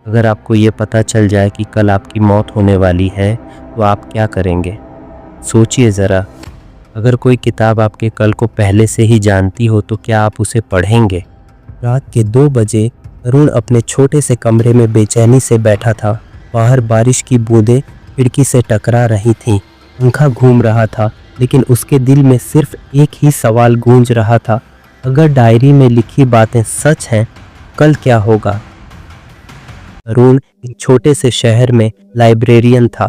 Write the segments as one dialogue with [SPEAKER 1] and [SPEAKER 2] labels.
[SPEAKER 1] अगर आपको ये पता चल जाए कि कल आपकी मौत होने वाली है तो आप क्या करेंगे? सोचिए ज़रा। अगर कोई किताब आपके कल को पहले से ही जानती हो तो क्या आप उसे पढ़ेंगे? रात के 2 बजे तरुण अपने छोटे से कमरे में बेचैनी से बैठा था। बाहर बारिश की बूंदें खिड़की से टकरा रही थीं। पंखा घूम रहा था, लेकिन उसके दिल में सिर्फ एक ही सवाल गूंज रहा था। अगर डायरी में लिखी बातें सच हैं, कल क्या होगा? तरुण एक छोटे से शहर में लाइब्रेरियन था।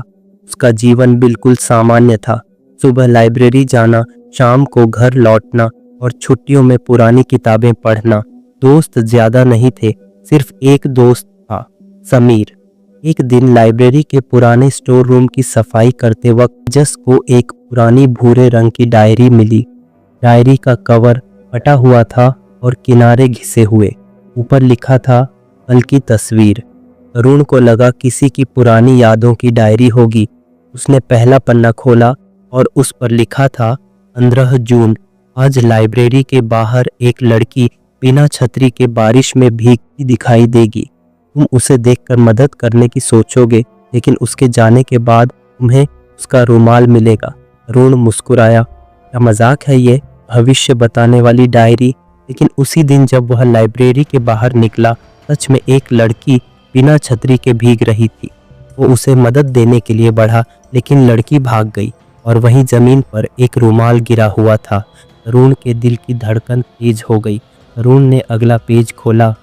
[SPEAKER 1] उसका जीवन बिल्कुल सामान्य था। सुबह लाइब्रेरी जाना, शाम को घर लौटना और छुट्टियों में पुरानी किताबें पढ़ना। दोस्त ज्यादा नहीं थे, सिर्फ एक दोस्त था, समीर। एक दिन लाइब्रेरी के पुराने स्टोर रूम की सफाई करते वक्त जस को एक पुरानी भूरे रंग की डायरी मिली। डायरी का कवर फटा हुआ था और किनारे घिसे हुए। ऊपर लिखा था, कल की तस्वीर। तरुण को लगा किसी की पुरानी यादों की डायरी होगी। उसने पहला पन्ना खोला और उस पर लिखा था, 15 जून। आज लाइब्रेरी के बाहर एक लड़की बिना छतरी के बारिश में भीगती दिखाई देगी। तुम उसे देखकर मदद करने की सोचोगे, लेकिन उसके जाने के बाद तुम्हें उसका रुमाल मिलेगा। तरुण मुस्कुराया। क्या मजाक है ये? भविष्य बताने वाली डायरी। लेकिन उसी दिन जब वह लाइब्रेरी के बाहर निकला, सच में एक लड़की बिना छतरी के भीग रही थी। वो उसे मदद देने के लिए बढ़ा, लेकिन लड़की भाग गई और वहीं जमीन पर एक रुमाल गिरा हुआ था। तरुण के दिल की धड़कन तेज हो गई। तरुण ने अगला पेज खोला।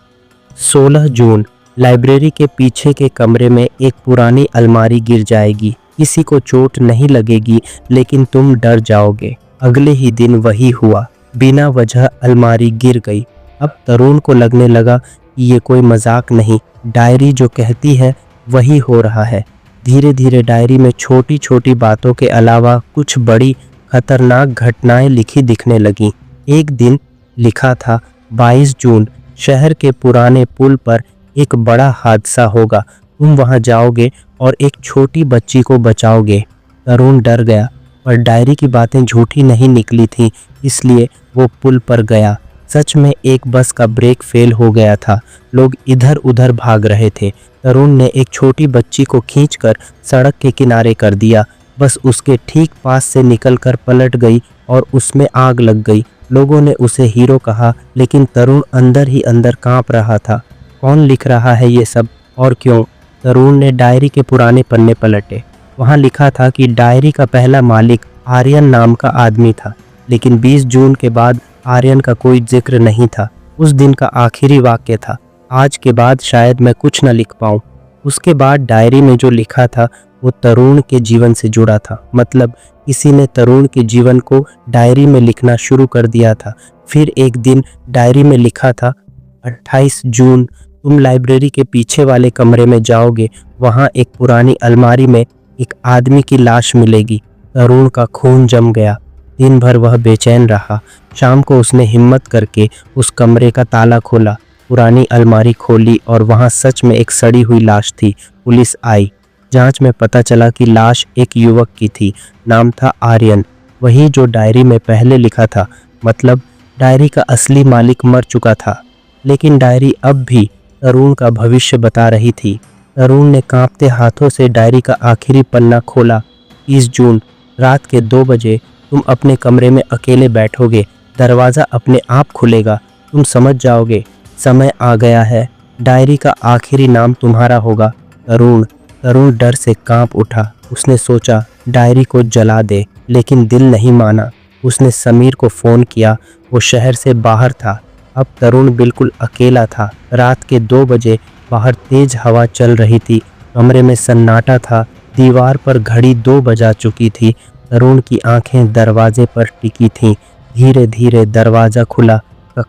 [SPEAKER 1] 16 जून। लाइब्रेरी के पीछे के कमरे में एक पुरानी अलमारी गिर जाएगी। किसी को चोट नहीं लगेगी, लेकिन तुम डर जाओगे। अगले ही दिन वही हुआ। बिना वजह अलमारी गिर गई। अब तरुण को लगने लगा कि ये कोई मजाक नहीं, डायरी जो कहती है वही हो रहा है। धीरे धीरे डायरी में छोटी छोटी बातों के अलावा कुछ बड़ी खतरनाक घटनाएं लिखी दिखने लगीं। एक दिन लिखा था, 22 जून। शहर के पुराने पुल पर एक बड़ा हादसा होगा। तुम वहां जाओगे और एक छोटी बच्ची को बचाओगे। तरुण डर गया, पर डायरी की बातें झूठी नहीं निकली थी, इसलिए वो पुल पर गया। सच में एक बस का ब्रेक फेल हो गया था। लोग इधर उधर भाग रहे थे। तरुण ने एक छोटी बच्ची को खींचकर सड़क के किनारे कर दिया। बस उसके ठीक पास से निकलकर पलट गई और उसमें आग लग गई। लोगों ने उसे हीरो कहा, लेकिन तरुण अंदर ही अंदर कांप रहा था। कौन लिख रहा है ये सब और क्यों? तरुण ने डायरी के पुराने पन्ने पलटे। वहां लिखा था कि डायरी का पहला मालिक आर्यन नाम का आदमी था, लेकिन 20 जून के बाद आर्यन का कोई जिक्र नहीं था। उस दिन का आखिरी वाक्य था, आज के बाद शायद मैं कुछ न लिख पाऊं। उसके बाद डायरी में जो लिखा था वो तरुण के जीवन से जुड़ा था। मतलब किसी ने तरुण के जीवन को डायरी में लिखना शुरू कर दिया था। फिर एक दिन डायरी में लिखा था, 28 जून। तुम लाइब्रेरी के पीछे वाले कमरे में जाओगे। वहां एक पुरानी अलमारी में एक आदमी की लाश मिलेगी। तरुण का खून जम गया। दिन भर वह बेचैन रहा। शाम को उसने हिम्मत करके उस कमरे का ताला खोला, पुरानी अलमारी खोली और वहां सच में एक सड़ी हुई लाश थी। पुलिस आई। जांच में पता चला कि लाश एक युवक की थी। नाम था आर्यन, वही जो डायरी में पहले लिखा था। मतलब डायरी का असली मालिक मर चुका था, लेकिन डायरी अब भी तरुण का भविष्य बता रही थी। तरुण ने कांपते हाथों से डायरी का आखिरी पन्ना खोला। 30 जून। रात के 2 बजे तुम अपने कमरे में अकेले बैठोगे। दरवाज़ा अपने आप खुलेगा। तुम समझ जाओगे समय आ गया है। डायरी का आखिरी नाम तुम्हारा होगा, तरुण। तरुण डर से कांप उठा। उसने सोचा डायरी को जला दे, लेकिन दिल नहीं माना। उसने समीर को फ़ोन किया। वो शहर से बाहर था। अब तरुण बिल्कुल अकेला था। रात के 2 बजे बाहर तेज हवा चल रही थी। कमरे में सन्नाटा था। दीवार पर घड़ी 2 बजा चुकी थी। तरुण की आंखें दरवाजे पर टिकी थीं। धीरे धीरे दरवाज़ा खुला।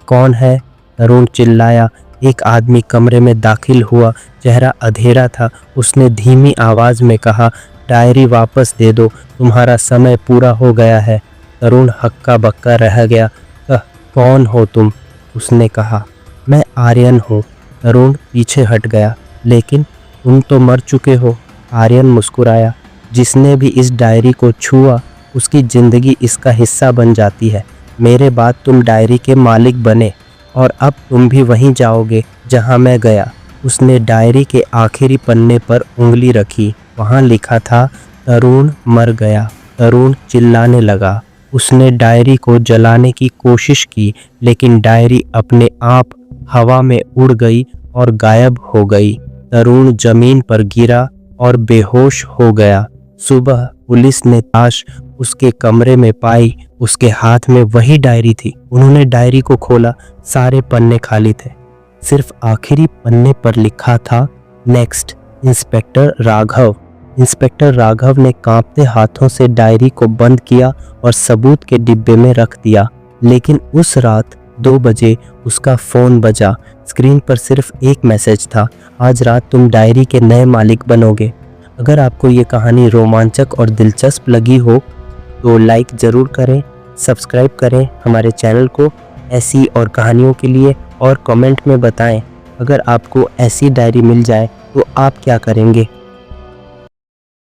[SPEAKER 1] कौन है? तरुण चिल्लाया। एक आदमी कमरे में दाखिल हुआ। चेहरा अधेरा था। उसने धीमी आवाज़ में कहा, डायरी वापस दे दो, तुम्हारा समय पूरा हो गया है। तरुण हक्का बक्का रह गया। कौन हो तुम? उसने कहा। मैं आर्यन हूँ। तरुण पीछे हट गया। लेकिन तुम तो मर चुके हो। आर्यन मुस्कुराया। जिसने भी इस डायरी को छुआ उसकी ज़िंदगी इसका हिस्सा बन जाती है। मेरे बाद तुम डायरी के मालिक बने और अब तुम भी वहीं जाओगे जहां मैं गया। उसने डायरी के आखिरी पन्ने पर उंगली रखी। वहाँ लिखा था, तरुण मर गया। तरुण चिल्लाने लगा। उसने डायरी को जलाने की कोशिश की, लेकिन डायरी अपने आप हवा में उड़ गई और गायब हो गई। तरुण जमीन पर गिरा और बेहोश हो गया। सुबह पुलिस ने लाश उसके कमरे में पाई। उसके हाथ में वही डायरी थी। उन्होंने डायरी को खोला, सारे पन्ने खाली थे। सिर्फ आखिरी पन्ने पर लिखा था, next, inspector Raghav. Inspector Raghav ने कांपते हाथों से डायरी को बंद किया और सबूत के डिब्बे में रख दिया। लेकिन उस रात 2 बजे उसका फ़ोन बजा। स्क्रीन पर सिर्फ एक मैसेज था, आज रात तुम डायरी के नए मालिक बनोगे। अगर आपको ये कहानी रोमांचक और दिलचस्प लगी हो तो लाइक ज़रूर करें, सब्सक्राइब करें हमारे चैनल को ऐसी और कहानियों के लिए, और कमेंट में बताएं अगर आपको ऐसी डायरी मिल जाए तो आप क्या करेंगे।